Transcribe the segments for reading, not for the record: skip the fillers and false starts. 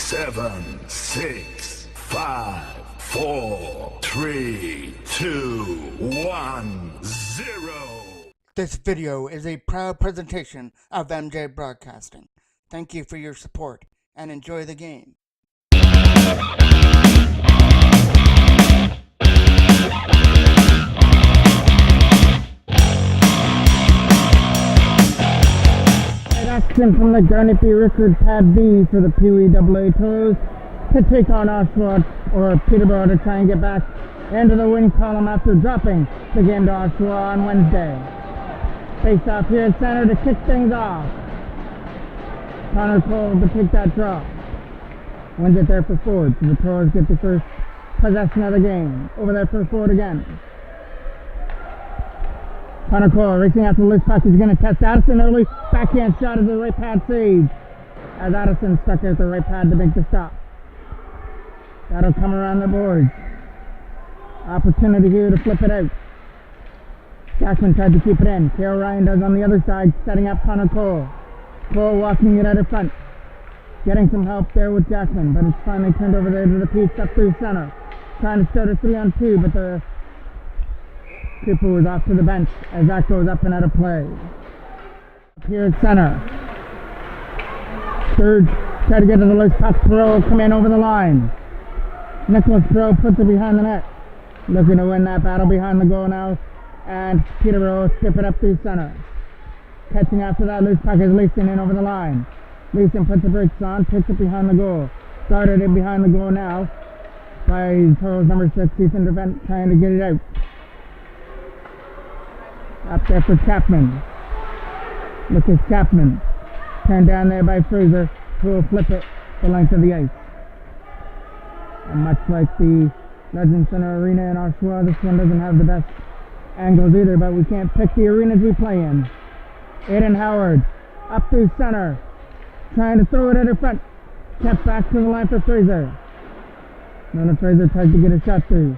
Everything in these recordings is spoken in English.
7, 6, 5, 4, 3, 2, 1, 0. This video is a proud presentation of MJ Broadcasting. Thank you for your support and enjoy the game. Action from the Garnaby Record Pad B for the Pee Wee AA Toros to take on Oshawa or Peterborugh to try and get back into the win column after dropping the game to Oshawa on Wednesday. Face off here at center to kick things off. Connor Cole to take that draw. Wins it there for Ford, so the Toros get the first possession of the game. Over there for Ford again. Connor Cole racing after the loose puck. He's going to test Addison early. Backhand shot at the right pad save. As Addison stuck at the right pad to make the stop. That'll come around the boards. Opportunity here to flip it out. Jackman tried to keep it in. Kale Ryan does on the other side, setting up Connor Cole. Cole walking it out of front. Getting some help there with Jackman, but it's finally turned over there to the Pete's up through center. Trying to start a 3-on-2, but the Cooper was off to the bench as that goes up and out of play. Up here at center. Third, try to get to the loose puck. Throw, come in over the line. Nicholas Throw puts it behind the net. Looking to win that battle behind the goal now. And Peterborough skip it up through center. Catching after that loose puck is Leeson in over the line. Leeson puts the brakes on, puts it behind the goal. Started in behind the goal now by Toros number 6, Ethan DeVent, trying to get it out. Up there for Chapman. Lucas Chapman. Turned down there by Fraser, who will flip it the length of the ice. And much like the Legend Center Arena in Oshawa, this one doesn't have the best angles either, but we can't pick the arenas we play in. Aiden Howard, up through center. Trying to throw it at her front. Kept back to the line for Fraser. Nona Fraser tries to get a shot through.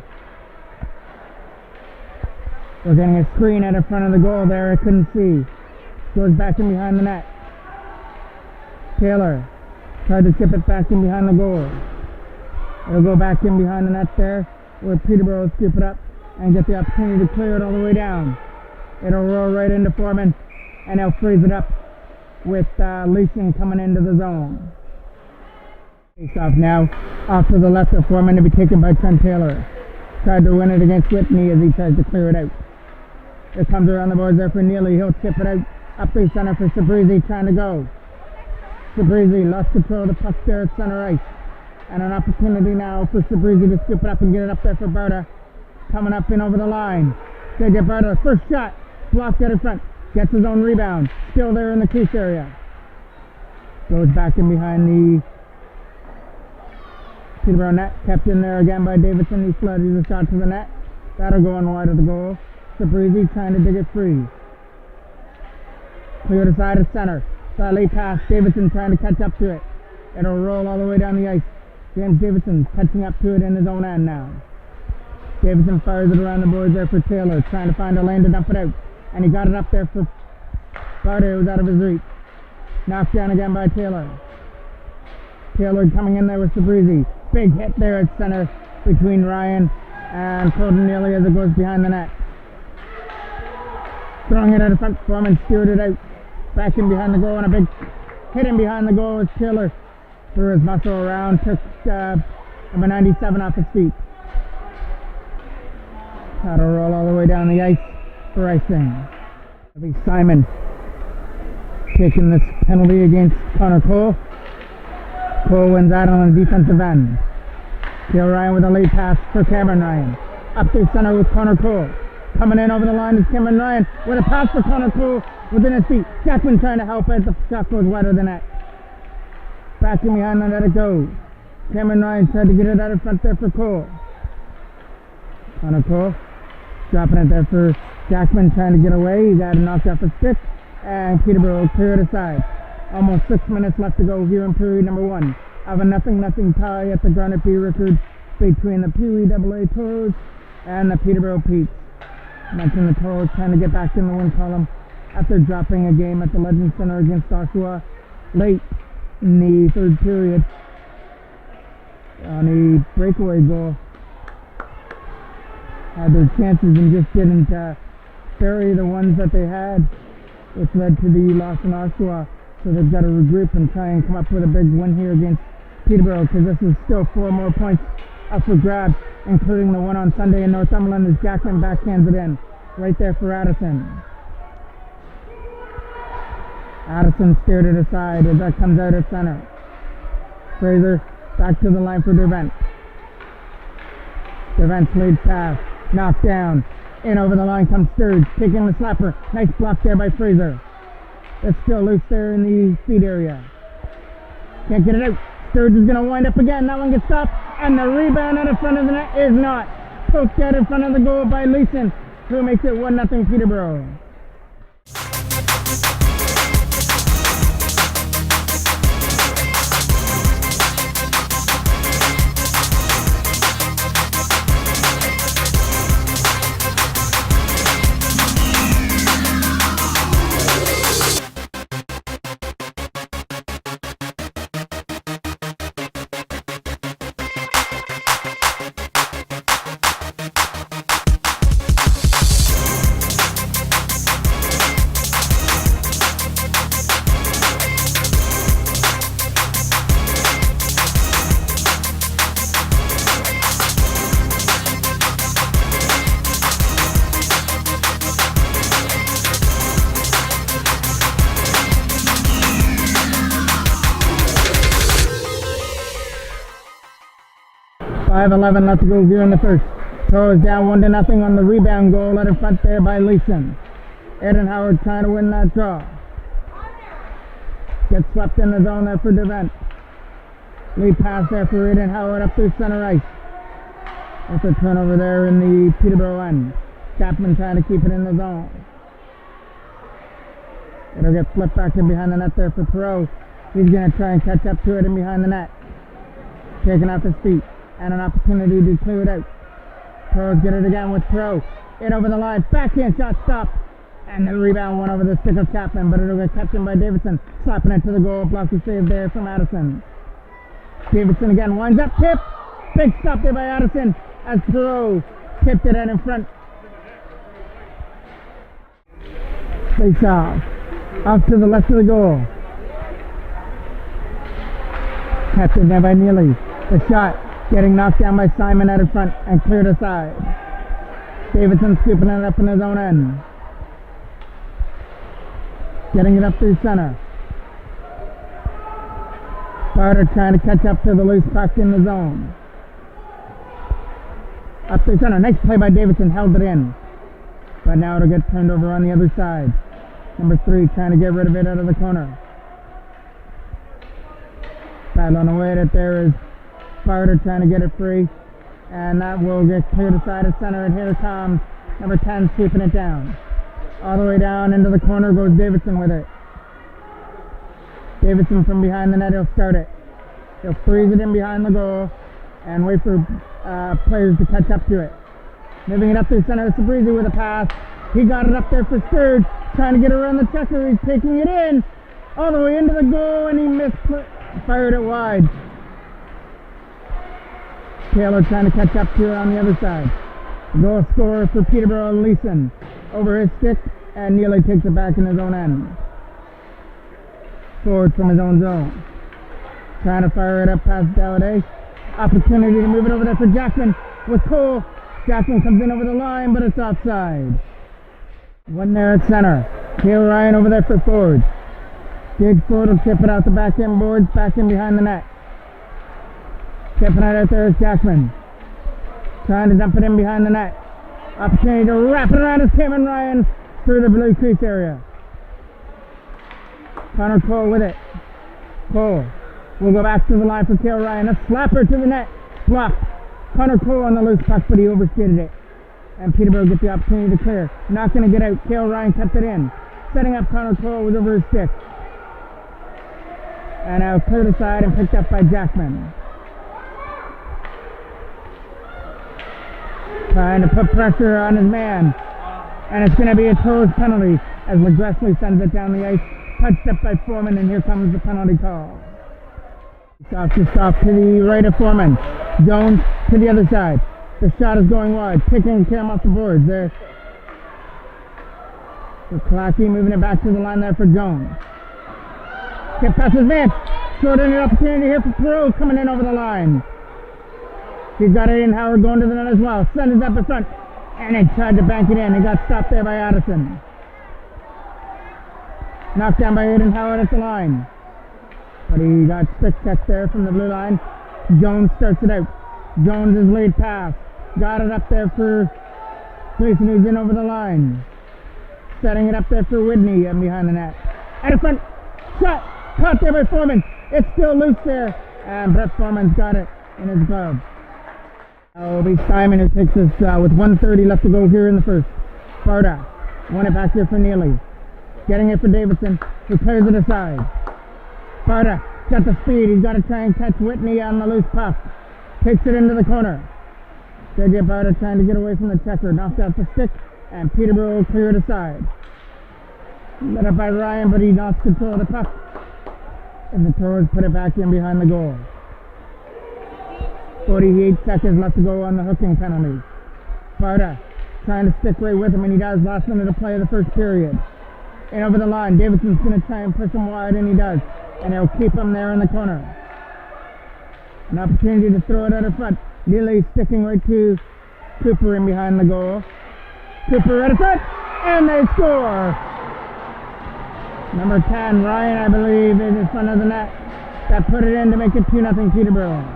We're getting a screen at the front of the goal there, I couldn't see. Goes back in behind the net. Taylor tried to chip it back in behind the goal. It'll go back in behind the net there, where Peterborough will scoop it up and get the opportunity to clear it all the way down. It'll roll right into Foreman, and he'll freeze it up with Leeson coming into the zone. Face off now, off to the left of Foreman to be taken by Trent Taylor. Tried to win it against Whitney as he tries to clear it out. It comes around the boards there for Neely. He'll chip it out up through center for Sabrizi trying to go. Sabrizi lost control of the puck there at center ice. And an opportunity now for Sabrizi to scoop it up and get it up there for Berta. Coming up in over the line. JJ Berta, first shot, blocked out in front. Gets his own rebound. Still there in the crease area. Goes back in behind the Peterborough net. Kept in there again by Davidson. He flushes a shot to the net. That'll go on wide of the goal. Sabrizi trying to dig it free. Clear to side of center. Slightly pass. Davidson trying to catch up to it. It'll roll all the way down the ice. James Davidson catching up to it in his own end now. Davidson fires it around the boards there for Taylor. Trying to find a lane to dump it out. And he got it up there for Carter. It was out of his reach. Knocked down again by Taylor. Taylor coming in there with Sabrizi. Big hit there at center between Ryan and Colton Neely as it goes behind the net. Throwing it out of front, Foreman steered it out. Back in behind the goal and a big hit in behind the goal as Taylor threw his muscle around, took number 97 off his feet. That'll roll all the way down the ice for icing. It'll be Simon taking this penalty against Connor Cole. Cole wins that on the defensive end. Kale Ryan with a late pass for Cameron Ryan. Up through center with Connor Cole. Coming in over the line is Cameron Ryan with a pass for Connor Cole within his feet. Jackman trying to help it. The shot goes wider than that. Back in behind the net it goes. Cameron Ryan tried to get it out of front there for Cole. Connor Cole dropping it there for Jackman trying to get away. He got knocked off his stick. And Peterborough will clear it aside. Almost 6 minutes left to go here in period number 1 of a 0-0 tie at the Garnaby Record between the Pee Wee AA Toros and the Peterborough Petes. Mentioned the Toros trying to get back in the win column after dropping a game at the Legend Center against Oshawa late in the third period. on the breakaway goal. Had their chances and just didn't bury the ones that they had, which led to the loss in Oshawa. So they've got to regroup and try and come up with a big win here against Peterborough, because this is still 4 more points up for grabs, including the one on Sunday in Northumberland as Jackman backhands it in. Right there for Addison. Addison steered it aside as that comes out at center. Fraser back to the line for Dervent. Dervent's lead pass. Knocked down. In over the line comes Sturge, taking the slapper. Nice block there by Fraser. It's still loose there in the feed area. Can't get it out. Sturge is going to wind up again. That one gets stopped. And the rebound out in front of the net is not. Poked out in front of the goal by Leeson, who makes it 1-0 Peterborough. .5:11 left to go here in the first. Toros down 1-0 on the rebound goal, led in front there by Leeson. Eden Howard trying to win that draw. Gets swept in the zone there for Dervent. Lead pass there for Eden Howard up through center ice. That's a turnover there in the Peterborough end. Chapman trying to keep it in the zone. It'll get flipped back in behind the net there for Perot. He's going to try and catch up to it in behind the net. Taking off his feet. And an opportunity to clear it out. Pros get it again with Pro. In over the line. Backhand shot stopped. And the rebound went over the stick of Chapman, but it'll get kept in by Davidson. Slapping it to the goal. Blocky save there from Addison. Davidson again winds up. Tip. Big stop there by Addison as Pro tipped it out in front. Face off. Off to the left of the goal. Kept in there by Neely. The shot getting knocked down by Simon out in front and cleared aside. Davidson scooping it up in his own end. Getting it up through center. Carter trying to catch up to the loose puck in the zone. Up through center. Nice play by Davidson. Held it in. But now it'll get turned over on the other side. Number 3 trying to get rid of it out of the corner. Battling away at it there is Carter trying to get it free, and that will get cleared aside at center, and here comes number 10 sweeping it down. All the way down into the corner goes Davidson with it. Davidson from behind the net, he'll start it. He'll freeze it in behind the goal and wait for players to catch up to it. Moving it up through center, Sabrizi with a pass. He got it up there for Sturge, trying to get around the checker. He's taking it in, all the way into the goal, and he fired it wide. Taylor trying to catch up to it on the other side. Goal scorer for Peterborough, Leeson. Over his stick, and Neely takes it back in his own end. Forward from his own zone. Trying to fire it up past Dalladay. Opportunity to move it over there for Jackman with Cole. Jackman comes in over the line, but it's offside. One there at center. Taylor Ryan over there for forward. Gage Ford will chip it out the back end boards, back in behind the net. Chipping it out there is Jackman. Trying to dump it in behind the net. Opportunity to wrap it around is Cameron Ryan through the blue crease area. Connor Cole with it. Cole will go back to the line for Cale Ryan. A slapper to the net. Blocked. Connor Cole on the loose puck, but he overskated it. And Peterborough get the opportunity to clear. Not going to get out. Cale Ryan kept it in. Setting up Connor Cole was over his stick. And now cleared aside and picked up by Jackman. Trying to put pressure on his man. And it's going to be a Toros penalty as McGressley sends it down the ice. Touched up by Foreman, and here comes the penalty call. Off just off to the right of Foreman. Jones to the other side. The shot is going wide. Kicking Cam off the boards there. For Clacky, moving it back to the line there for Jones. Get past his man. Short-ended opportunity here for Peru coming in over the line. He's got Aiden Howard going to the net as well. Sends it up in front. And he tried to bank it in. He got stopped there by Addison. Knocked down by Aiden Howard at the line. But he got stick checked there from the blue line. Jones starts it out. Jones' lead pass. Got it up there for Clayson, who's in over the line. Setting it up there for Whitney and behind the net. At the front. Shot. Caught there by Foreman. It's still loose there. And Brett Foreman's got it in his glove. Now it'll be Simon who takes this with 1:30 left to go here in the first. Sparta. Won it back here for Neely. Getting it for Davidson. Who clears it aside. Sparta got the speed. He's got to try and catch Whitney on the loose puck. Takes it into the corner. JJ Sparta trying to get away from the checker. Knocked out the stick. And Peterborugh will clear it aside. Led up by Ryan, but he lost control of the puck. And the Toros put it back in behind the goal. 48 seconds left to go on the hooking penalty. Sparta trying to stick right with him, and he does. Last minute of play of the first period. And over the line, Davidson's going to try and push him wide, and he does. And he'll keep him there in the corner. An opportunity to throw it out in front. Neely sticking right to Cooper in behind the goal. Cooper right in front, and they score! Number 10, Ryan, I believe, is in front of the net. That put it in to make it 2-0 Peterborough.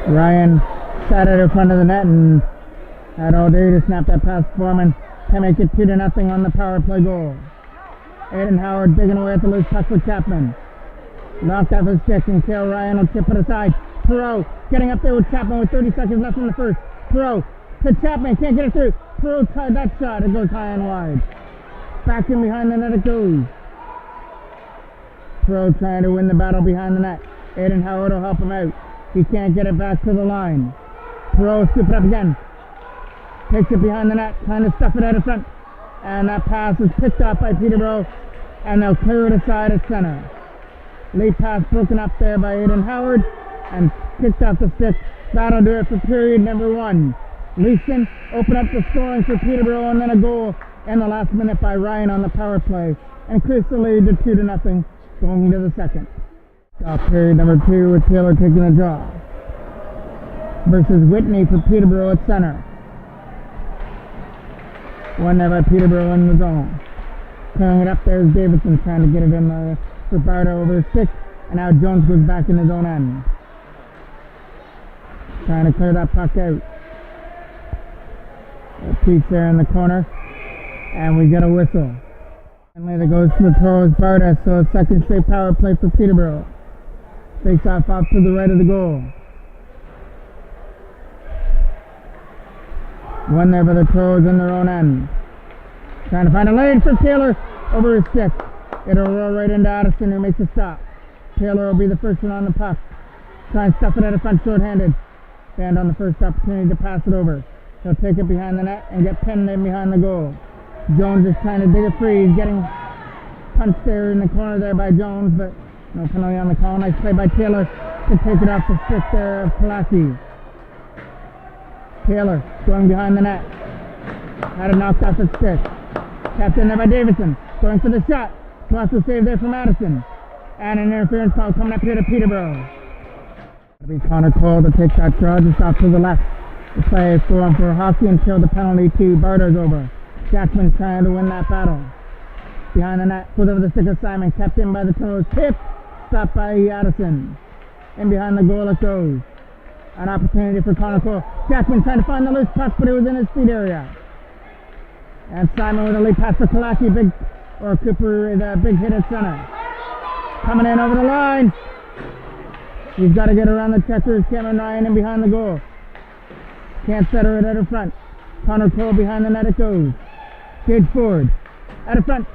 Ryan sat it in front of the net and had all day to snap that pass to Foreman to make it 2-0 on the power play goal. Aiden Howard digging away at the loose puck with Chapman. Knocked off his stick and Kale Ryan will tip it aside. Perot getting up there with Chapman with 30 seconds left in the first. Perot to Chapman, can't get it through. Perot tied that shot, it goes high and wide. Back in behind the net it goes. Perot trying to win the battle behind the net. Aiden Howard will help him out. He can't get it back to the line. Perot scoop it up again. Takes it behind the net, trying to stuff it out in front. And that pass is picked up by Peterborough, and they'll clear it aside at center. Late pass broken up there by Aiden Howard, and kicked off the stick. That'll do it for period number 1. Leeson open up the scoring for Peterborough, and then a goal in the last minute by Ryan on the power play. And increase the lead to 2-0 going into the second. Period number 2 with Taylor taking the draw. Versus Whitney for Peterborough at center. Won there by Peterborough in the zone. Clearing it up there is Davidson trying to get it in the for Bardo over his stick. And now Jones goes back in his own end. Trying to clear that puck out. Pete's there in the corner. And we get a whistle. Finally that goes to the Toros Barda, so a second straight power play for Peterborough. Face off to the right of the goal. One there by the Toros in their own end. Trying to find a lane for Taylor over his stick. It'll roll right into Addison, who makes a stop. Taylor will be the first one on the puck. Try and stuff it out of front short-handed. Stand on the first opportunity to pass it over. He'll take it behind the net and get pinned in behind the goal. Jones is trying to dig it free. He's getting punched there in the corner there by Jones, but no penalty on the call. Nice play by Taylor to take it off the stick there of Pulaski. Taylor going behind the net. Had it knocked off the stick. Tapped in there by Davidson. Going for the shot. Lost the save there from Madison. And an interference call coming up here to Peterborough. It'll be Connor Cole to take that draw just off to the left. The play is for him for hockey until the penalty to Barter's over. Jackman trying to win that battle. Behind the net, put over the stick of Simon, kept in by the Toros. Tip, stopped by Addison. In behind the goal it goes. An opportunity for Connor Cole. Jackman trying to find the loose puck, but it was in his feet area. And Simon with a lead pass for Kalaki. Cooper with a big hit at center. Coming in over the line. He's got to get around the checkers. Cameron Ryan in behind the goal. Can't center it out of front. Connor Cole behind the net it goes. Gage Ford. Out of front.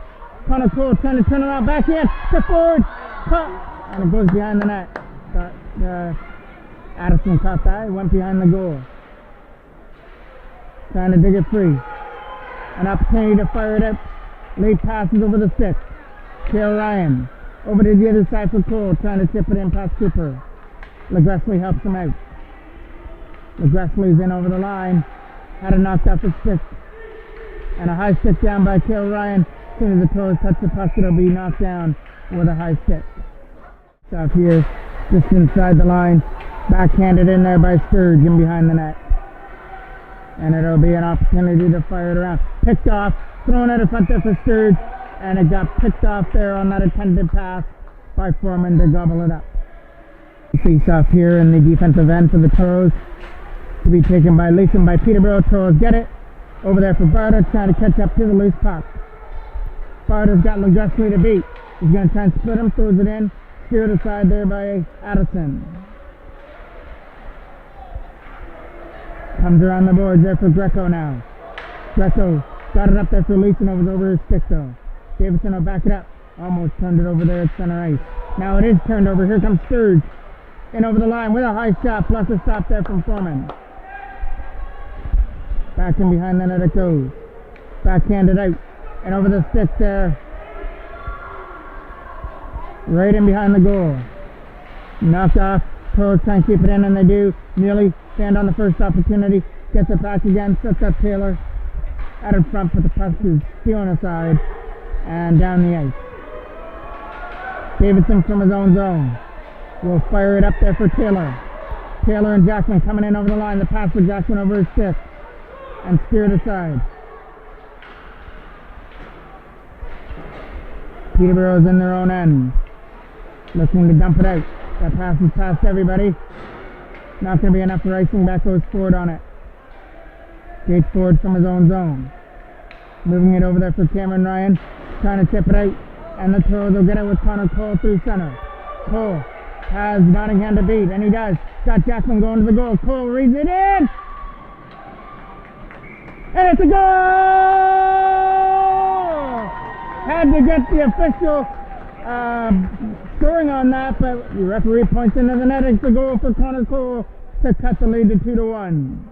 Connor Cole trying to turn around back in. To Ford. And it goes behind the net. Addison caught that. He went behind the goal. Trying to dig it free. An opportunity to fire it up. Late passes over the stick. Cale Ryan. Over to the other side for Cole. Trying to tip it in past Cooper. LeGressley helps him out. LeGressley's in over the line. Had it knocked off his stick. And a high stick down by Cale Ryan. As soon as the Toros touch the puck, it'll be knocked down with a high stick. Stop here. Just inside the line. Backhanded in there by Sturge in behind the net. And it'll be an opportunity to fire it around. Picked off. Thrown out of front there for Sturge. And it got picked off there on that attempted pass by Foreman to gobble it up. Face off here in the defensive end for the Toros. To be taken by Leeson by Peterborough. Toros get it. Over there for Barter, trying to catch up to the loose puck. Barter's got LeGressley to beat. He's going to try and split him, throws it in. Steered aside there by Addison. Comes around the boards there for Greco now. Greco got it up there for Leeson. It was over his stick though. Davidson will back it up. Almost turned it over there at center ice. Now it is turned over. Here comes Sturge. In over the line with a high shot, plus a stop there from Foreman. Back in behind the net it goes. Backhanded out. And over the stick there. Right in behind the goal. Knocked off. Toros try and keep it in, and they do. Nearly stand on the first opportunity. Gets it back again. Sets up Taylor. Out in front, but the puck is stealing aside. And down the ice. Davidson from his own zone. Will fire it up there for Taylor. Taylor and Jackman coming in over the line. The pass for Jackman over his stick. And steered aside. Peterborough's in their own end. Looking to dump it out. That pass is past everybody. Not going to be enough for icing. Back goes Ford on it. Gage Ford from his own zone. Moving it over there for Cameron Ryan. Trying to tip it out. And the Toros will get it with Connor Cole through center. Cole has Nottingham to beat. And he does. Got Jackman going to the goal. Cole reads it in. And it's a goal! Had to get the official scoring on that, but the referee points into the net. It's a goal for Connor Cole to cut the lead to 2-1.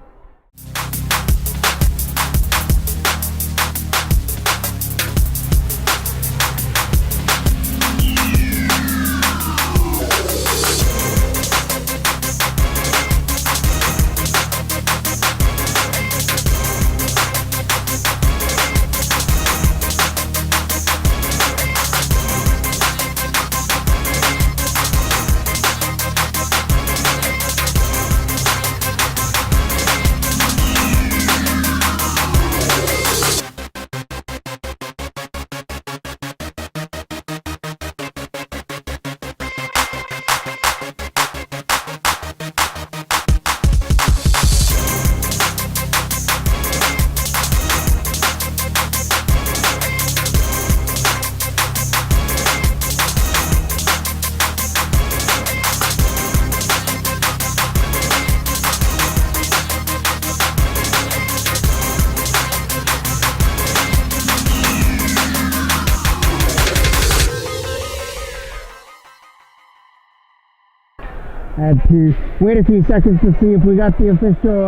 Had to wait a few seconds to see if we got the official,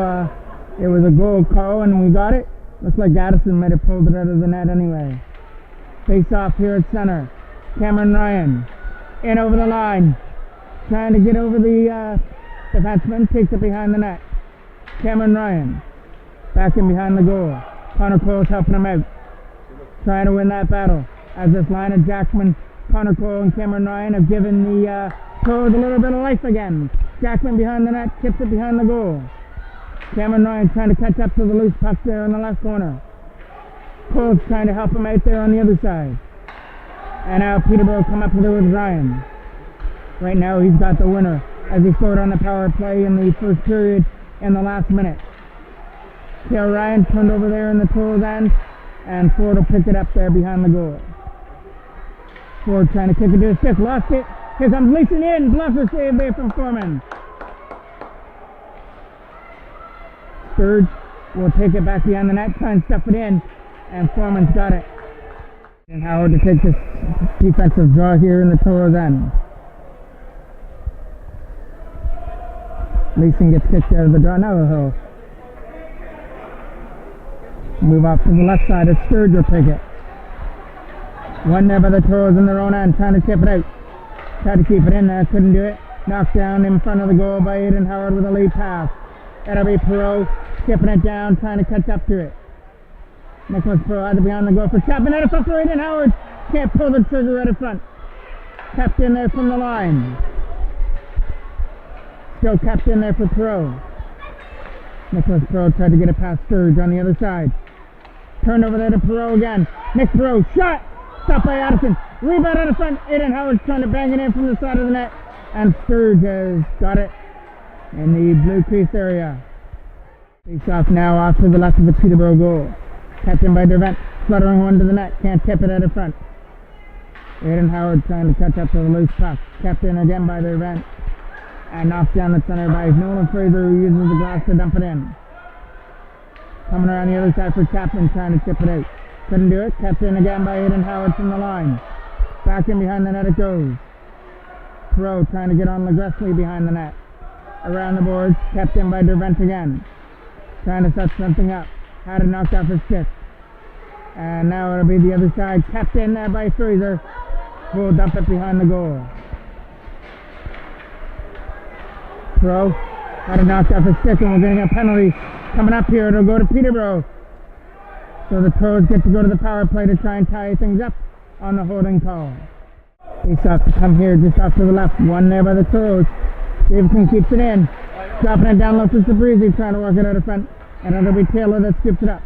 it was a goal call, and we got it. Looks like Addison might have pulled it out of the net anyway. Face off here at center. Cameron Ryan in over the line. Trying to get over the defenseman, takes it behind the net. Cameron Ryan back in behind the goal. Connor Cole's helping him out. Trying to win that battle. As this line of Jackman, Connor Cole and Cameron Ryan have given the Shows a little bit of life again. Jackman behind the net, tips it behind the goal. Cameron Ryan trying to catch up to the loose puck there in the left corner. Cole's trying to help him out there on the other side. And now Peterborough come up with it with Ryan. Right now he's got the winner as he scored on the power play in the first period in the last minute. Cale Ryan turned over there in the Toros end, and Ford will pick it up there behind the goal. Ford trying to kick it to his stick, lost it. Here comes Leeson in, bluffer save there from Foreman. Sturge will take it back behind the net, try and stuff it in, and Foreman's got it. And Howard to take this defensive draw here in the Toros end. Leeson gets kicked out of the draw. Now he'll move off to the left side as Sturge will take it. One there by the Toros in their own end, trying to tip it out. Tried to keep it in there, couldn't do it. Knocked down in front of the goal by Aidan Howard with a lead pass. That'll be Perot skipping it down, trying to catch up to it. Nicholas Perot had to be on the goal for Chapman. Out of front for Aidan Howard. Can't pull the trigger right in front. Kept in there from the line. Still kept in there for Perot. Nicholas Perot tried to get it past Sturge on the other side. Turned over there to Perot again. Nick Perot shot. Stopped by Addison. Rebound out of front. Aidan Howard trying to bang it in from the side of the net. And Sturge has got it in the blue crease area. Face off now off to the left of the Peterborough goal. Kept in by Dervent. Fluttering one to the net. Can't tip it out of front. Aidan Howard trying to catch up to the loose puck. Kept in again by Dervent. And knocked down the center by Nolan Fraser, who uses the glass to dump it in. Coming around the other side for Chapman trying to tip it out. Couldn't do it. Kept in again by Aidan Howard from the line. Back in behind the net it goes. Perot trying to get on Legresley behind the net. Around the boards. Kept in by Dervent again. Trying to set something up. Had it knocked off his stick. And now it'll be the other side. Kept in there by Fraser. Who will dump it behind the goal. Perot had it knocked off his stick, and we're getting a penalty coming up here. It'll go to Peterborough. So the Toros get to go to the power play to try and tie things up on the holding call. Face off to come here just off to the left. One there by the Toros. Davidson keeps it in. Dropping it down low for Sabrizi, trying to work it out of front. And it'll be Taylor that skips it up.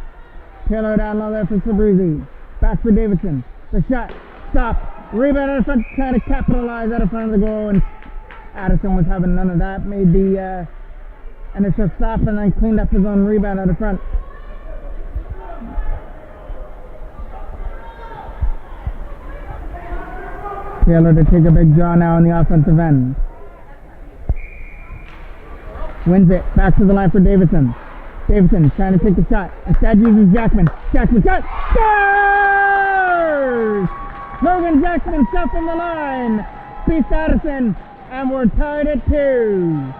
Taylor down low there for Sabrizi. Back for Davidson. The shot. Stop. Rebound out of front, trying to capitalize out of front of the goal. And Addison was having none of that. Made the initial stop and then cleaned up his own rebound out of front. Taylor to take a big draw now on the offensive end. Wins it. Back to the line for Davidson. Davidson trying to take the shot. Instead uses Jackman. Jackman shot. Scores! Logan Jackman stuff in the line. Beats Addison. And we're tied at 2.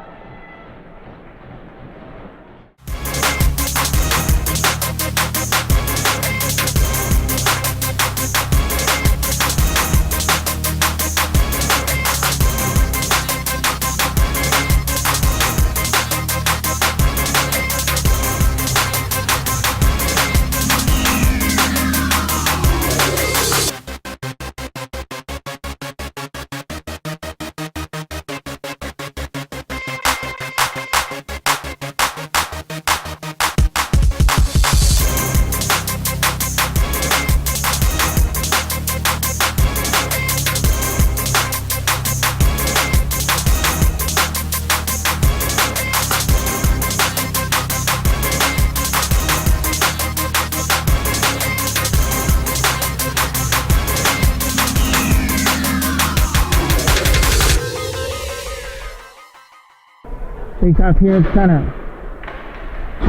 Face off here at center.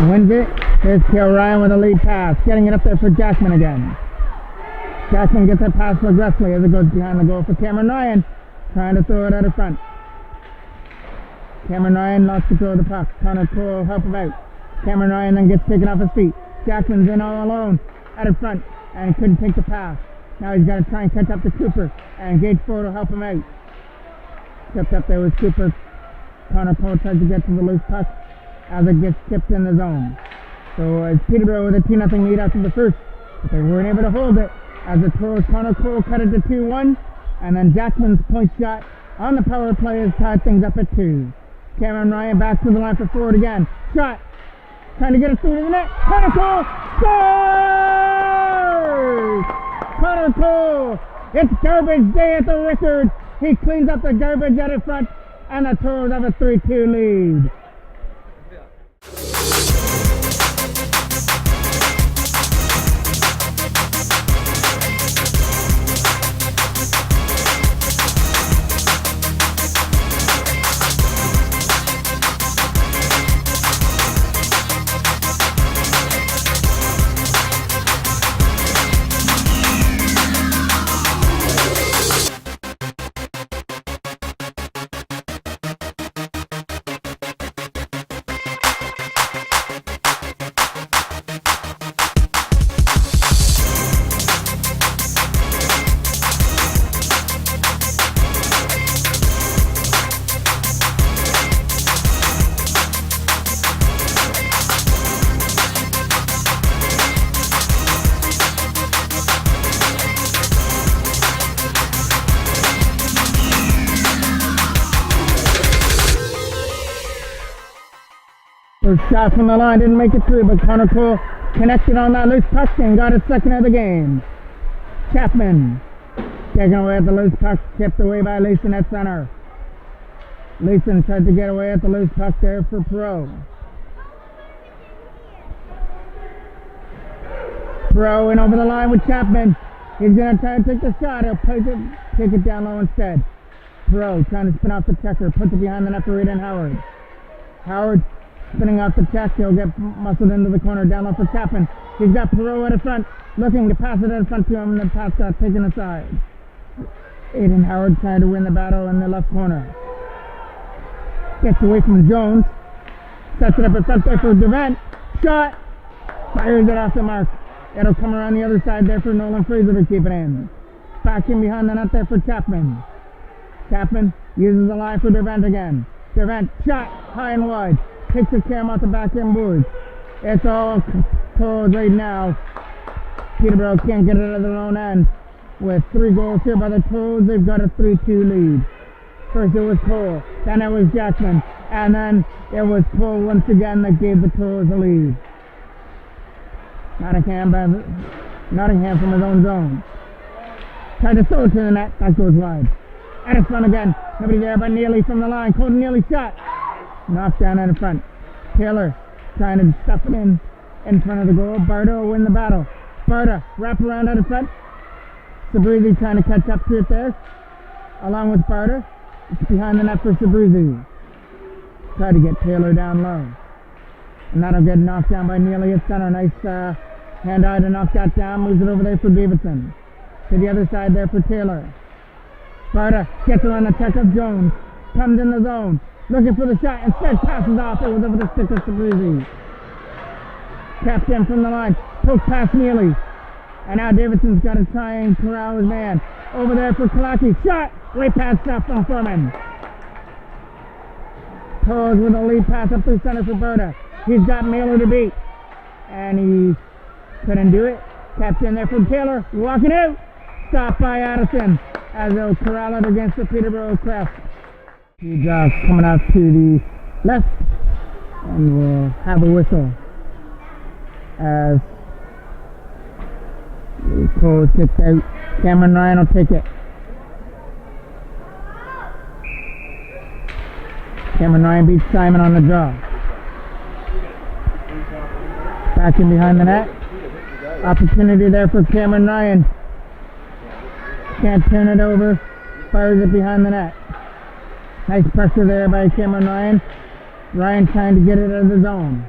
Wins it. There's Cale Ryan with a lead pass. Getting it up there for Jackman again. Jackman gets that pass for Gresley as it goes behind the goal for Cameron Ryan. Trying to throw it out of front. Cameron Ryan lost control of the puck. Connor Cole will help him out. Cameron Ryan then gets taken off his feet. Jackman's in all alone out of front and couldn't take the pass. Now he's got to try and catch up to Cooper, and Gage Ford will help him out. Stepped up there with Cooper. Connor Cole tries to get to the loose puck as it gets tipped in the zone. So it's Peterborough with a 2-0 lead after the first, but they weren't able to hold it as the Toros Connor Cole cut it to 2-1, and then Jackman's point shot on the power play has tied things up at 2. Cameron Ryan back to the line for forward again. Shot. Trying to get it through to the net. Connor Cole scores! Connor Cole! It's garbage day at the Rickard. He cleans up the garbage out in front, and the Toros have a 3-2 lead. First shot from the line didn't make it through, but Connor Cole connected on that loose puck and got his second of the game. Chapman taken away at the loose puck, kept away by Leeson at center. Leeson tried to get away at the loose puck there for Pro. Pro in over the line with Chapman. He's going to try to take the shot. He'll take it down low instead. Pro trying to spin off the checker, puts it behind the net for Reed and Howard. Howard spinning off the check, he'll get muscled into the corner, down low for Chapman. He's got Perot at the front, looking to pass it in front to him, and the pass got taken aside. Aiden Howard trying to win the battle in the left corner. Gets away from Jones, sets it up in front there for Durant. Shot! Fires it off the mark. It'll come around the other side there for Nolan Fraser to keep it in. Back in behind the net there for Chapman. Chapman uses the line for Durant again. Durant shot high and wide. Takes the cam off the back end boards. It's all Toros right now. Peterborough can't get it out of their own end. With 3 goals here by the Toros, they've got a 3-2 lead. First it was Cole, then it was Jackman, and then it was Cole once again that gave the Toros the lead. Nottingham from his own zone. Tried to throw it to the net, that goes wide. And it's run again. Nobody there but Neely from the line. Colton Neely shot. Knocked down in front. Taylor trying to stuff it in front of the goal. Barda will win the battle. Barda wrap around out in front. Sabrizi trying to catch up to it there. Along with Barda. It's behind the net for Sabrizi. Try to get Taylor down low. And that'll get knocked down by Neely at center. Nice hand-eye to knock that down. Moves it over there for Davidson. To the other side there for Taylor. Barda gets around the check of Jones. Comes in the zone. Looking for the shot. Instead passes off. It was over the stick of Sabrizi. Tapped in from the line. Poke past Neely. And now Davidson's got to try and corral his man. Over there for Kalaki. Shot! Way past stuff from Furman. Toros with a lead pass up through center for Barda. He's got Mailer to beat. And he couldn't do it. Tapped in there from Taylor. Walking out. Stopped by Addison. As they'll corral it against the Peterborough crest. He's coming out to the left. And we'll have a whistle. As the Toros kicked out. Cameron Ryan will take it. Cameron Ryan beats Simon on the draw. Back in behind the net. Opportunity there for Cameron Ryan. Can't turn it over. Fires it behind the net. Nice pressure there by Cameron Ryan. Ryan trying to get it out of the zone.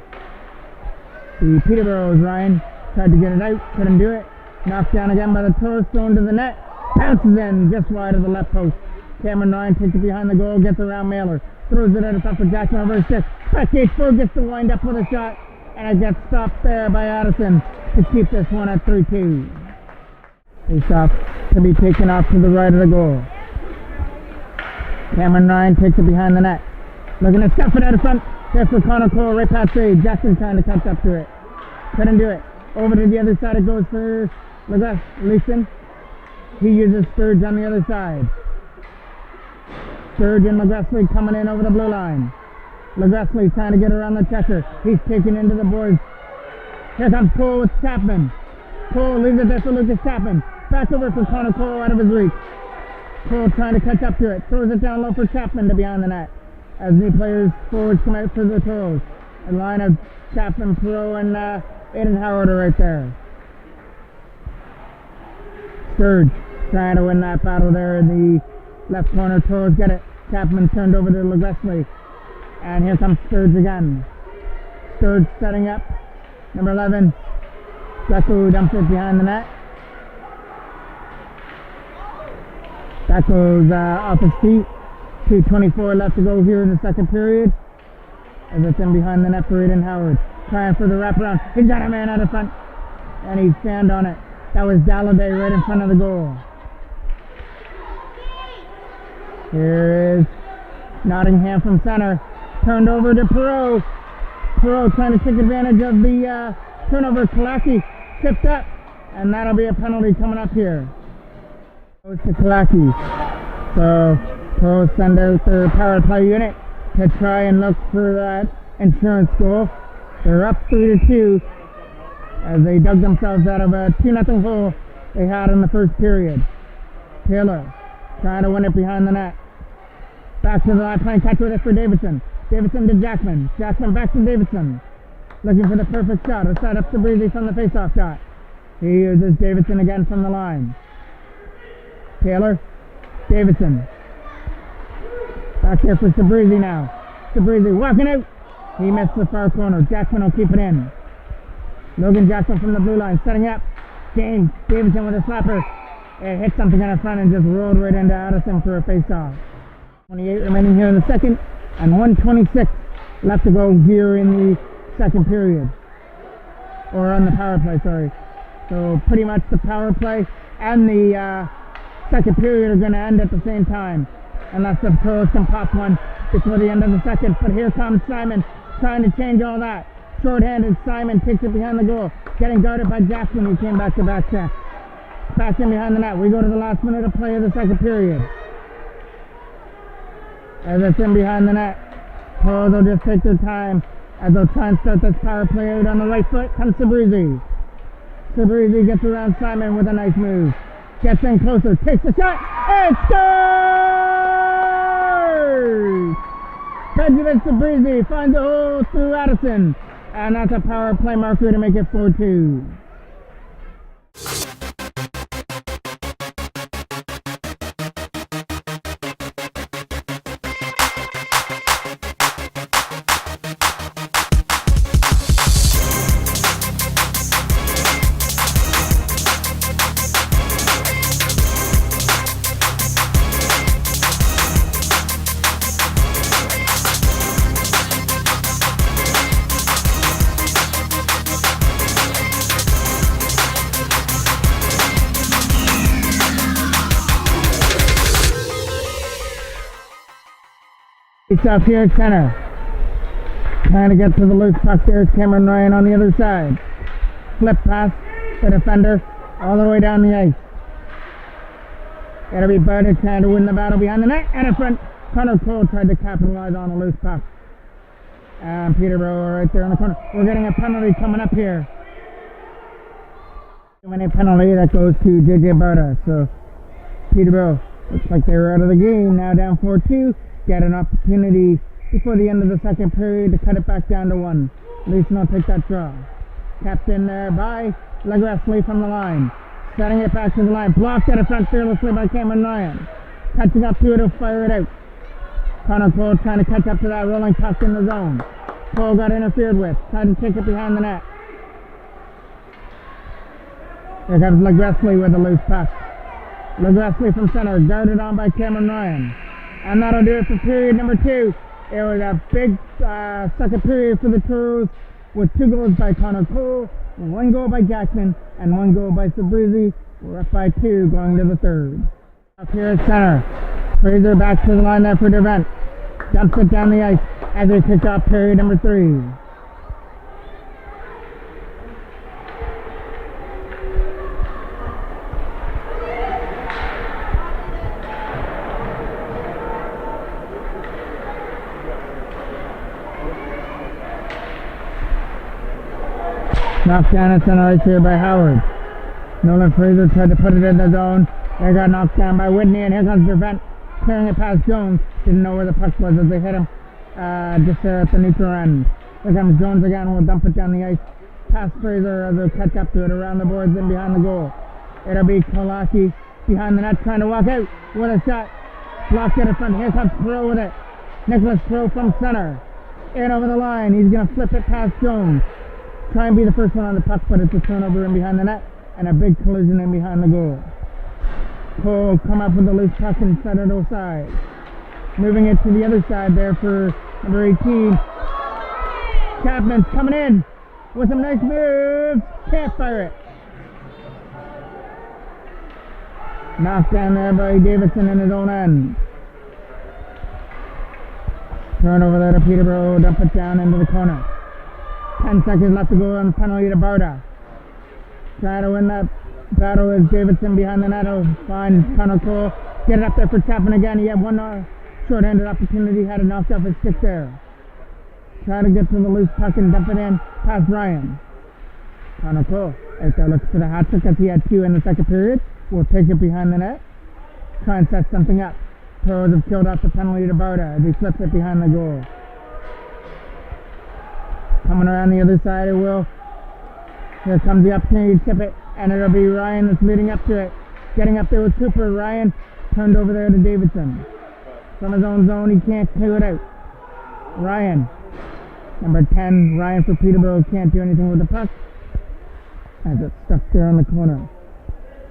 The Peterborough's Ryan tried to get it out. Couldn't do it. Knocked down again by the Toros, thrown to the net. Bounces in just wide of the left post. Cameron Ryan takes it behind the goal, gets around Mailer. Throws it out of front for Jackson over his stick. H4 gets to wind up with a shot. And it gets stopped there by Addison to keep this one at 3-2. Face-off to be taken off to the right of the goal. Cameron Ryan takes it behind the net. Looking to stuff it out of front. There for Connor Cole, right past Reed. Jackson trying to catch up to it. Couldn't do it. Over to the other side it goes for Leeson. He uses Sturge on the other side. Sturge and Legresley coming in over the blue line. Legresley trying to get around the checker. He's taken into the boards. Here comes Cole with Chapman. Cole leaves it there for Lucas Chapman. Back over for Connor Cole out of his reach. Cole trying to catch up to it. Throws it down low for Chapman to behind the net. As new players forwards come out for the Toros. A line of Chapman, Perot, and Aiden Howard are right there. Sturge trying to win that battle there in the left corner. Toros get it. Chapman turned over to Legresley. And here comes Sturge again. Sturge setting up. Number 11. Greco dumps it behind the net. That goes off his feet. 2:24 left to go here in the second period. As it's in behind the net for Aiden Howard. Trying for the wraparound. He's got a man out of front. And he's stand on it. That was Dalladay right in front of the goal. Here is Nottingham from center. Turned over to Perot. Perot trying to take advantage of the turnover. Kalaki tipped up. And that'll be a penalty coming up here. Goes to Kalaki. So Toros send out their power play unit to try and look for that insurance goal. They're up 3-2 as they dug themselves out of a 2-0 hole they had in the first period. Taylor trying to win it behind the net. Back to the line, playing catch with it for Davidson. Davidson to Jackman. Jackman back to Davidson. Looking for the perfect shot. A set up to Breezy from the face-off shot. He uses Davidson again from the line. Taylor. Davidson. Back there for Sabrizi now. Sabrizi walking out. He missed the far corner. Jackman will keep it in. Logan Jackman from the blue line setting up. James Davidson with a slapper. It hit something on the front and just rolled right into Addison for a face-off. 28 remaining here in the second, and 1:26 left to go here in the second period. Or on the power play, sorry. So pretty much the power play and the second period are going to end at the same time. Unless the Toros can pop one before the end of the second. But here comes Simon trying to change all that. Short-handed Simon takes it behind the goal. Getting guarded by Jackson, who came back to back check. Back in behind the net. We go to the last minute of play of the second period. As it's in behind the net. Toros will just take their time as they'll try and start this power play out on the right foot. Comes Sabrizi. Sabrizi gets around Simon with a nice move. Gets in closer, takes the shot, and scores! Benjamin Sabrizi finds a hole through Addison. And that's a power play marker to make it 4-2. It's up here at center. Trying to get to the loose puck. There's Cameron Ryan on the other side. Flip pass the defender all the way down the ice. Gotta be Barter trying to win the battle behind the net and in front. Connor Cole tried to capitalize on a loose puck. And Peterborugh right there in the corner. We're getting a penalty coming up here. A penalty that goes to JJ Barta. So Peterborugh looks like they were out of the game. Now down 4-2. Get an opportunity before the end of the second period to cut it back down to 1. Leeson will take that draw. Kept in there by Legresley from the line. Setting it back to the line. Blocked at a front fearlessly by Cameron Ryan. Catching up to it, he'll fire it out. Connor Cole trying to catch up to that rolling puck in the zone. Cole got interfered with. Tried to take it behind the net. Here comes Legresley with a loose puck. Legresley from center, guarded on by Cameron Ryan. And that'll do it for period number 2. It was a big second period for the Toros with 2 goals by Connor Cole, 1 goal by Jackman, and 1 goal by Sabrizi. We're up by 2 going to the third. Up here at center. Fraser back to the line there for Durant. Dumps it down the ice as they kick off period number 3. Knocked down at center ice here by Howard. Nolan Fraser tried to put it in the zone. They got knocked down by Whitney, and here comes Dervent clearing it past Jones. Didn't know where the puck was as they hit him just there at the neutral end. Here comes Jones again. Will dump it down the ice past Fraser as they'll catch up to it around the boards and behind the goal. It'll be Kolaki behind the net trying to walk out with a shot. Blocked it in front. Here comes Pro with it. Nicholas Pro from center. In over the line. He's going to flip it past Jones. Try and be the first one on the puck, but it's a turnover in behind the net and a big collision in behind the goal. Cole come up with the loose puck and set it aside. Moving it to the other side there for number 18. Chapman's coming in with some nice moves. Can't fire it. Knocked down there by Davidson in his own end. Turnover there to Peterborough. Dump it down into the corner. 10 seconds left to go on the penalty to Barda. Trying to win that battle is Davidson behind the net. Find Connor Cole. Get it up there for Chapman again. He had one short-handed opportunity. Had it knocked off his stick there. Trying to get to the loose puck and dump it in past Ryan. Connor Cole out there looking for the hat trick as he had 2 in the second period. We'll take it behind the net. Try and set something up. Toros have killed off the penalty to Barda as he flips it behind the goal. Coming around the other side it will. Here comes the opportunity to tip it, and it'll be Ryan that's leading up to it. Getting up there with Cooper. Ryan turned over there to Davidson. From his own zone, he can't clear it out. Ryan, number 10, Ryan for Peterborough, can't do anything with the puck as it's stuck there in the corner.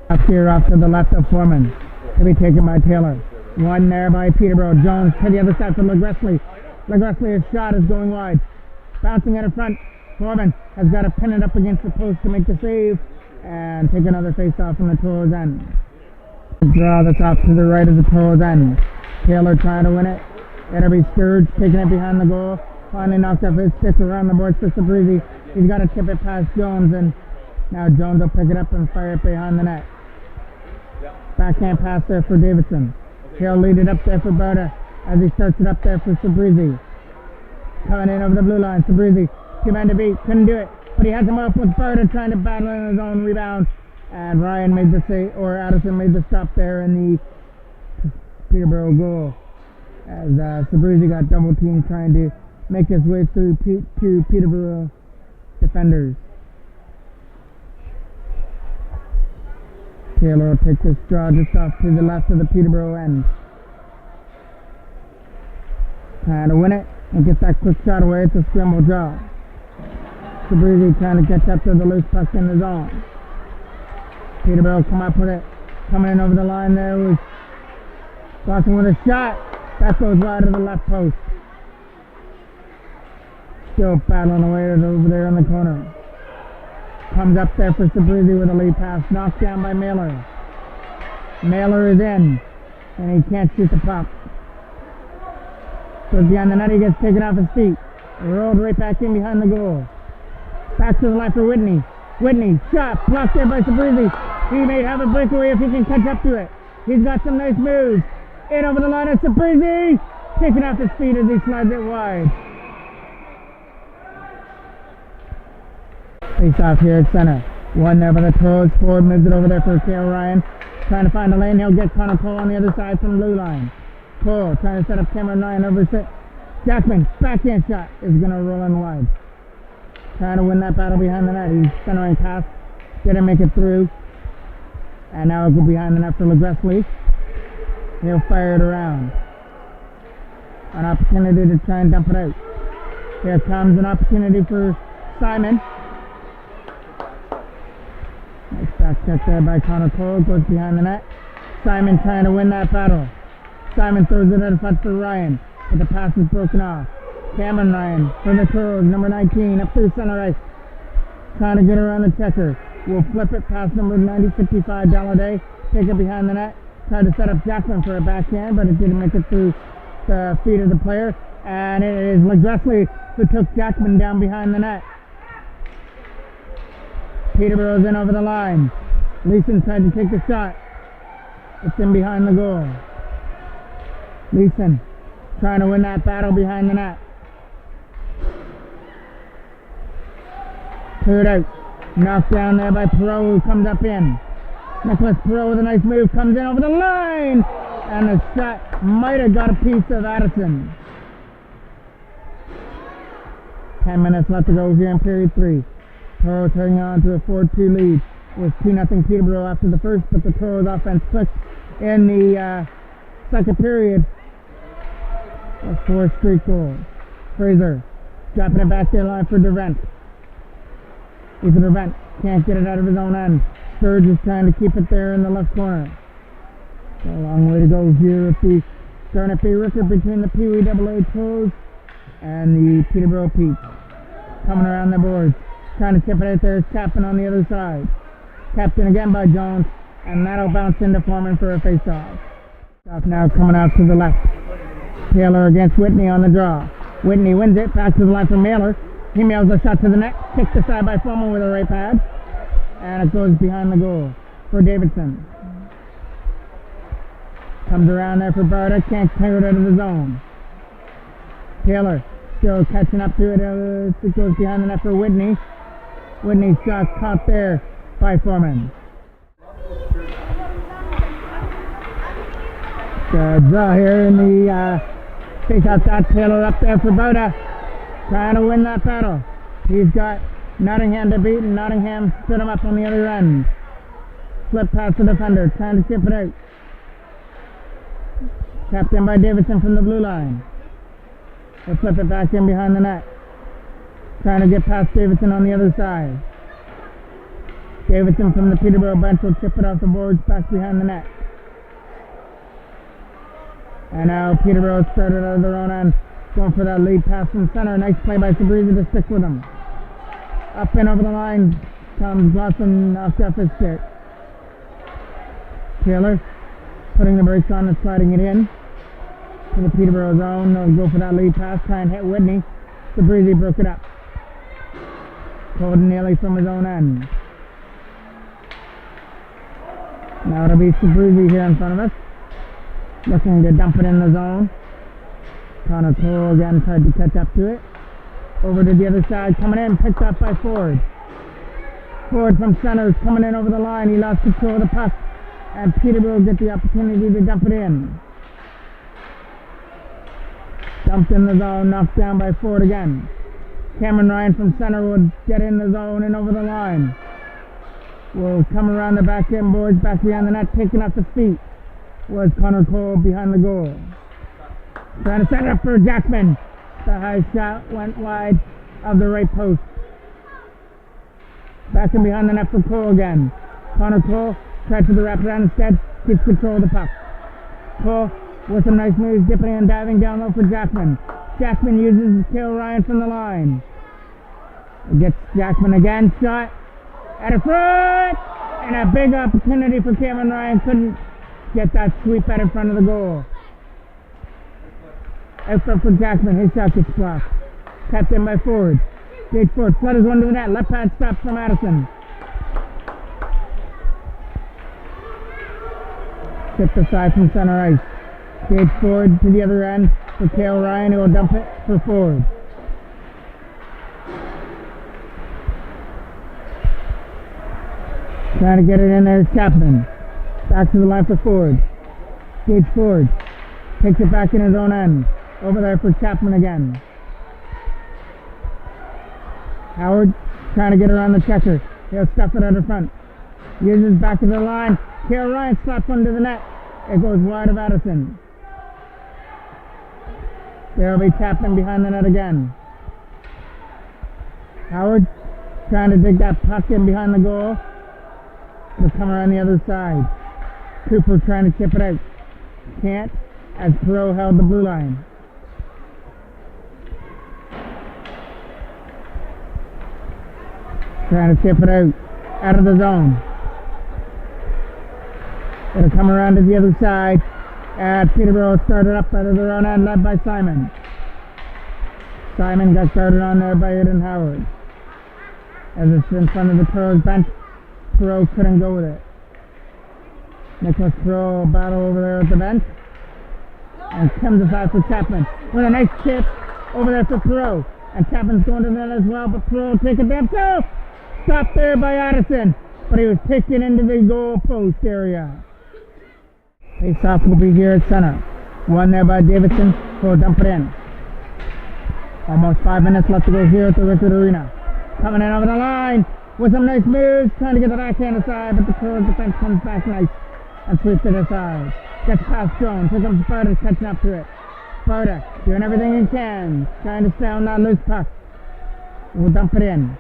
Up here off to the left of Foreman. To be taken by Taylor. One there by Peterborough. Jones to the other side for LeGressley. LeGressley's shot is going wide. Bouncing at the front. Foreman has got to pin it up against the post to make the save and take another face off from the Toros end. Draw this off to the right of the Toros end. Taylor trying to win it. It'll be Sturge taking it behind the goal. Finally knocked up his stick around the boards for Sabrizi. He's got to tip it past Jones, and now Jones will pick it up and fire it behind the net. Backhand pass there for Davidson. He'll lead it up there for Barda as he starts it up there for Sabrizi. Coming in over the blue line. Sabrizi, 2 men to beat. Couldn't do it, but he has him up with Barda trying to battle in his own rebound. And Ryan made the save, or Addison made the stop there in the Peterborough goal. As Sabrizi got double teamed trying to make his way through two Peterborough defenders. Taylor will take this draw just off to the left of the Peterborough end. Trying to win it and get that quick shot away. It's a scramble draw. Sabrizi trying to catch up to the loose puck in the zone. Peterborough come up with it. Coming in over the line there was Dawson with a shot. That goes wide to the left post. Still battling away over there in the corner. Comes up there for Sabrizi with a lead pass. Knocked down by Mailer. Mailer is in, and he can't shoot the puck. Goes behind the net. He gets taken off his feet. Rolled right back in behind the goal. Back to the line for Whitney. Whitney, shot, blocked there by Sabrizi. He may have a breakaway if he can catch up to it. He's got some nice moves. In over the line of Sabrizi. Taking off his feet as he slides it wide. Face off here at center. One there by the Toros. Ford moves it over there for Kale Ryan. Trying to find a lane. He'll get Connor Cole on the other side from the blue line. Cole trying to set up Cameron Ryan over set. Jackman, backhand shot is going to roll in wide. Trying to win that battle behind the net. He's centering pass. Didn't make it through. And now it'll go behind the net for LeGressley. He'll fire it around. An opportunity to try and dump it out. Here comes an opportunity for Simon. Nice back check there by Connor Cole. Goes behind the net. Simon trying to win that battle. Simon throws it in front for Ryan. But the pass is broken off. Cameron Ryan from the Toros, number 19, up through center ice. Trying to get around the checker. We'll flip it past number 9055 Dalladay. Take it behind the net. Tried to set up Jackman for a backhand, but it didn't make it through the feet of the player. And it is LeGressley who took Jackman down behind the net. Peterborough's in over the line. Leeson tried to take the shot. It's in behind the goal. Leeson trying to win that battle behind the net. Cleared out. Knocked down there by Peterborugh, who comes up in. Nicholas Peterborugh with a nice move, comes in over the line! And the shot might have got a piece of Addison. 10 minutes left to go here in period 3. Toros turning on to a 4-2 lead with 2-0 Peterborough after the first, but the Toros offense clicked in the second period. A 4 straight goals. Fraser dropping it back there line for Dervent. Ethan Dervent can't get it out of his own end. Sturge is trying to keep it there in the left corner. So a long way to go here with the Garnet Bay Ricker between the Pee Wee AA Toros and the Peterborough Peaks. Coming around the boards. Trying to tip it out there is Chapman on the other side. Tapped in again by Jones, and that'll bounce into Foreman for a face-off. Off now coming out to the left. Taylor against Whitney on the draw. Whitney wins it, back to the line for Mailer. He mails a shot to the net, kicked aside by Foreman with a right pad, and it goes behind the goal for Davidson. Comes around there for Barda, can't clear it out of the zone. Taylor still catching up to it, it goes behind the net for Whitney. Whitney's shot caught there by Foreman. Good draw here in the face-off shot. Taylor up there for Barda, trying to win that battle. He's got Nottingham to beat, and Nottingham stood him up on the other end. Flip past the defender, trying to chip it out. Tapped in by Davidson from the blue line. He'll flip it back in behind the net. Trying to get past Davidson on the other side. Davidson from the Peterborough bench will chip it off the boards back behind the net. And now Peterborough started out of their own end, going for that lead pass from center. Nice play by Sabrizi to stick with him. Up and over the line comes Lawson off his stick. Taylor putting the brakes on and sliding it in to the Peterborough zone. They'll go for that lead pass, try and hit Whitney. Sabrizi broke it up. Pulled nearly from his own end. Now it'll be Sabrizi here in front of us, looking to dump it in the zone. Connor Cole again tried to catch up to it. Over to the other side, coming in, picked up by Ford. Ford from center is coming in over the line. He lost control of the puck, and Peterborough get the opportunity to dump it in. Dumped in the zone, knocked down by Ford again. Cameron Ryan from center would get in the zone and over the line. Will come around the back end boards, back behind the net, taking up the feet was Connor Cole behind the goal. Trying to set it up for Jackman. The high shot went wide of the right post. Back in behind the net for Cole again. Connor Cole tried to the wraparound instead, keeps control of the puck. Cole with some nice moves, dipping and diving down low for Jackman. Jackman uses his tail Ryan from the line. Gets Jackman again, shot at a front, and a big opportunity for Cameron Ryan. Couldn't get that sweep out in front of the goal. Out front for Jackman, his shot gets blocked. Tapped in by Ford. Gage Ford flutters one to the net, left hand stop from Addison. Tipped aside from center ice. Gage Ford to the other end for Cale Ryan, who will dump it for Ford. Trying to get it in there is Chapman. Back to the line for Ford. Gage Ford takes it back in his own end. Over there for Chapman again. Howard trying to get around the checker. He'll stuff it out of front. Uses back of the line. Cale Ryan slaps one to the net. It goes wide of Addison. There will be Chapman behind the net again. Howard trying to dig that puck in behind the goal. It'll come around the other side. Cooper trying to chip it out. Can't, as Perot held the blue line. Trying to chip it out of the zone. It'll come around to the other side. And Peterborough started up out of their own end, led by Simon. Simon got started on there by Eden Howard. As it's in front of the Toros bench, Perot couldn't go with it. Nicholas Perot battle over there at the bench. And comes aside for Chapman. With a nice chip over there for Perot. And Chapman's going to the net as well, but Perot take it down too. Stopped there by Addison, but he was taken into the goal post area. Face-off will be here at center. One there by Davidson, who will dump it in. Almost 5 minutes left to go here at the Richard Arena. Coming in over the line with some nice moves, trying to get the backhand aside, but the Toros defense comes back nice and sweeps it aside. Gets past Jones. Here comes Sparta catching up to it. Sparta doing everything he can, trying to stay on that loose puck. We'll dump it in.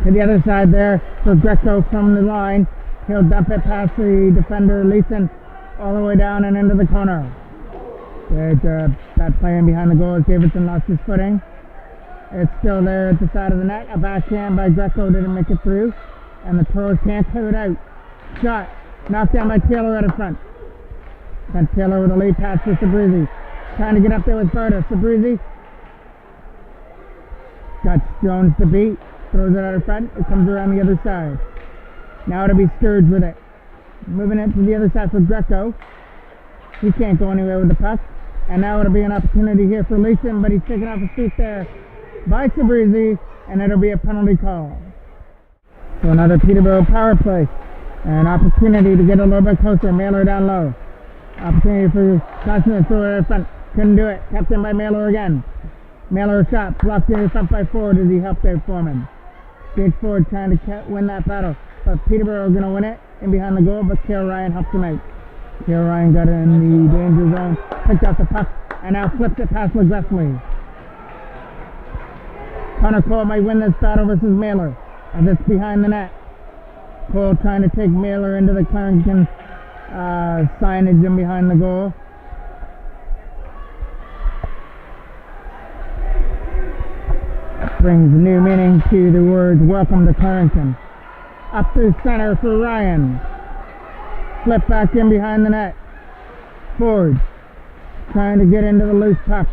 To the other side there for Greco from the line. He'll dump it past the defender, Leeson, all the way down and into the corner. There's that play in behind the goal as Davidson lost his footing. It's still there at the side of the net. A backhand by Greco didn't make it through. And the Toros can't clear it out. Shot. Knocked down by Taylor out of front. Sent Taylor with a lead pass to Sabrizi. Trying to get up there with Berta. Sabrizi. Got Jones to beat. Throws it out of front. It comes around the other side. Now it'll be Sturge with it. Moving it to the other side for Greco. He can't go anywhere with the puck. And now it'll be an opportunity here for Leeson, but he's taken off his feet there by Sabrizi, and it'll be a penalty call. So another Peterborough power play. An opportunity to get a little bit closer. Mailer down low. Opportunity for Johnson to throw it out front. Couldn't do it. Kept in by Mailer again. Mailer shot. Blocked in front by Ford as he helped out Foreman. Gage Ford trying to win that battle. But Peterborough are going to win it in behind the goal, but Kale Ryan helped him out. Kale Ryan got in the danger zone. Picked out the puck and now flipped it past McGuffley. Connor Cole might win this battle versus Mailer as it's behind the net. Cole trying to take Mailer into the Clarendon signage in behind the goal. Brings new meaning to the words welcome to Clarendon. Up to center for Ryan. Flip back in behind the net. Ford trying to get into the loose puck.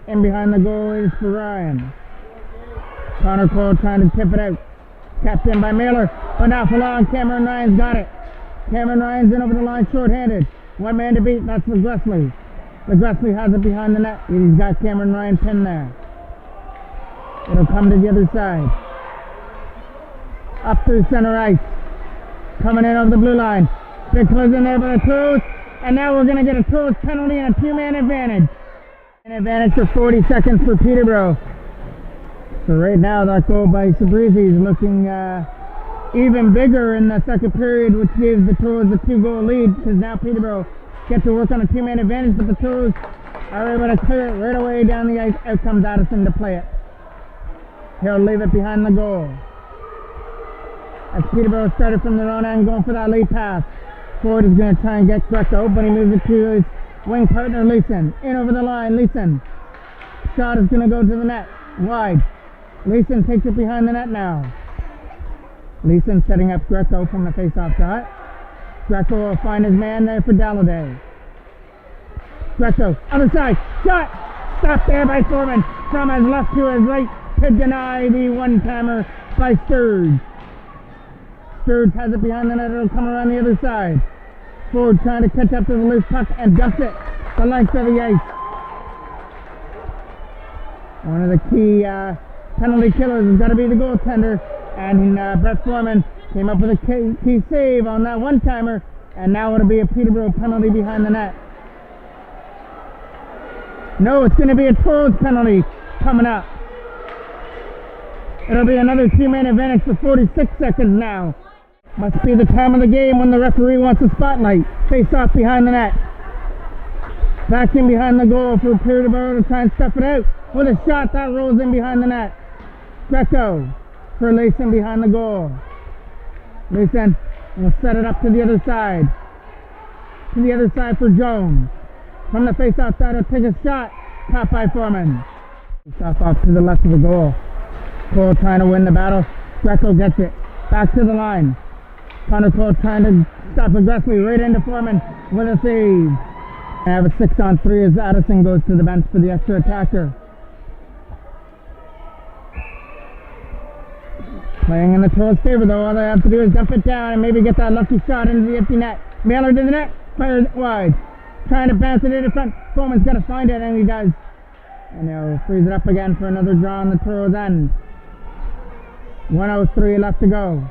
In behind the goal is for Ryan. Connor Cole trying to tip it out. Tapped in by Mailer, but now for long. Cameron Ryan's got it. Cameron Ryan's in over the line short-handed. One man to beat, that's McGuffley. McGuffley has it behind the net. He's got Cameron Ryan pinned there. It'll come to the other side. Up through center ice. Coming in over the blue line. Big collision there by the Toros. And now we're going to get a Toros penalty and a two-man advantage. An advantage for 40 seconds for Peterborough. So right now that goal by Sabrizi is looking even bigger in the second period, which gives the Toros a 2-goal lead, because now Peterborough get to work on a two-man advantage, but the Toros are able to clear it right away down the ice. Out comes Addison to play it. He'll leave it behind the goal. As Peterborough started from their own end, going for that lead pass. Ford is going to try and get Greco, but he moves it to his wing partner, Leeson. In over the line, Leeson. Shot is going to go to the net. Wide. Leeson takes it behind the net now. Leeson setting up Greco from the face-off shot. Greco will find his man there for Dalladay. Greco, other side, shot! Stopped there by Foreman. From his left to his right to deny the one-timer by Sturge. Sturge has it behind the net. It'll come around the other side. Ford trying to catch up to the loose puck and dumps it the length of the ice. One of the key penalty killers has got to be the goaltender, and Brett Foreman came up with a key save on that one-timer, and now it'll be a Peterborough penalty behind the net. No, it's going to be a Toros penalty coming up. It'll be another two-man advantage for 46 seconds now. Must be the time of the game when the referee wants a spotlight. Face off behind the net. Back in behind the goal for Peterborough to try and stuff it out. With a shot that rolls in behind the net. Greco for Leeson behind the goal. Leeson will set it up to the other side. To the other side for Jones. From the face-off side, he'll take a shot. Caught by Foreman. Face-off off to the left of the goal. Cole trying to win the battle. Greco gets it. Back to the line. Connor Cole trying to stop aggressively right into Foreman with a save. I have a 6-on-3 as Addison goes to the bench for the extra attacker. Playing in the Toros' favor though, all they have to do is dump it down and maybe get that lucky shot into the empty net. Mailer to the net, fires it wide. Trying to bounce it in front. Foreman's got to find it, and he does. And he'll freeze it up again for another draw on the Toros end. 1:03 left to go.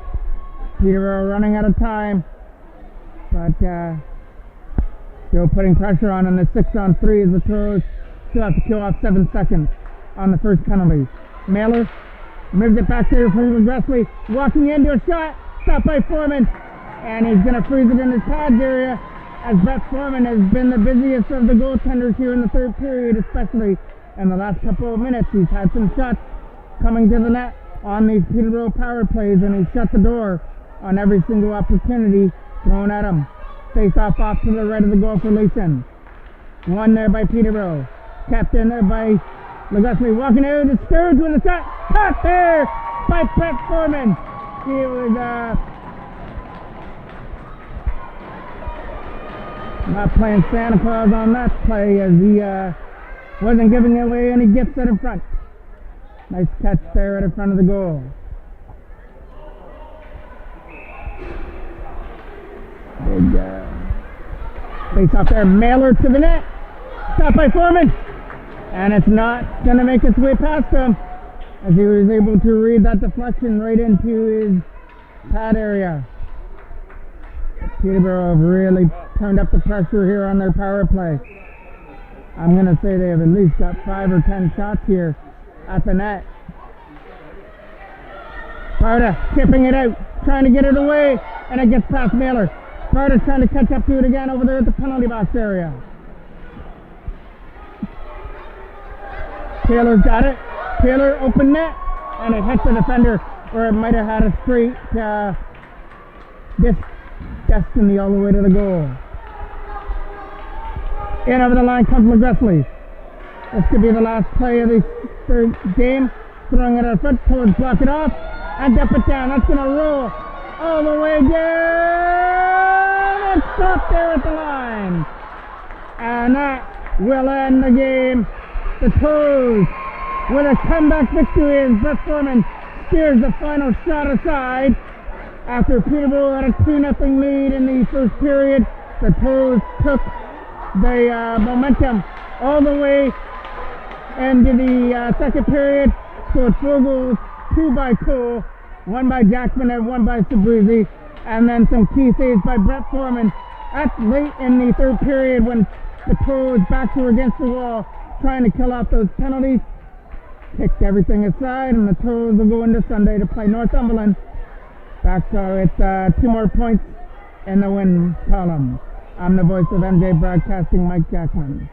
Peterborough running out of time, but still putting pressure on the 6-on-3 as the Toros still have to kill off 7 seconds on the first penalty. Mailer moves it back there for Wesley, walking into a shot, stopped by Foreman, and he's going to freeze it in his pads area as Brett Foreman has been the busiest of the goaltenders here in the third period, especially in the last couple of minutes. He's had some shots coming to the net on these Peterborough power plays, and he's shut the door on every single opportunity thrown at him. Face off to the right of the goal for Leeson. One there by Peterborough. Kept in there by Legusley, walking out to Sturge with a shot. Caught there by Brett Foreman. He was not playing Santa Claus on that play, as he wasn't giving away any gifts out in front. Nice catch there at the front of the goal. Big face off there. Mailer to the net. Stopped by Foreman. And it's not going to make its way past him, as he was able to read that deflection right into his pad area. Peterborough have really turned up the pressure here on their power play. I'm going to say they have at least got 5 or 10 shots here at the net. Sparta tipping it out, trying to get it away, and it gets past Mailer. Sparta's trying to catch up to it again over there at the penalty box area. Taylor's got it. Taylor open net, and it hits the defender, or it might have had a straight destiny all the way to the goal. In over the line comes McGressley. This could be the last play of the third game. Throwing it out front, Toros block it off, and dump it down. That's going to roll all the way down and stop there at the line. And that will end the game. The Toros with a comeback victory as Brett Foreman steers the final shot aside. After Peterborough had a 2-0 lead in the first period, the Toros took the momentum all the way into the second period. Scored 4 goals, 2 by Cole, 1 by Jackman and 1 by Sabruzzi, and then some key saves by Brett Foreman at late in the third period when the Toros backs were against the wall trying to kill off those penalties. Kicked everything aside, and the Toros will go into Sunday to play Northumberland. Back with 2 more points in the win column. I'm the voice of MJ Broadcasting, Mike Jackman.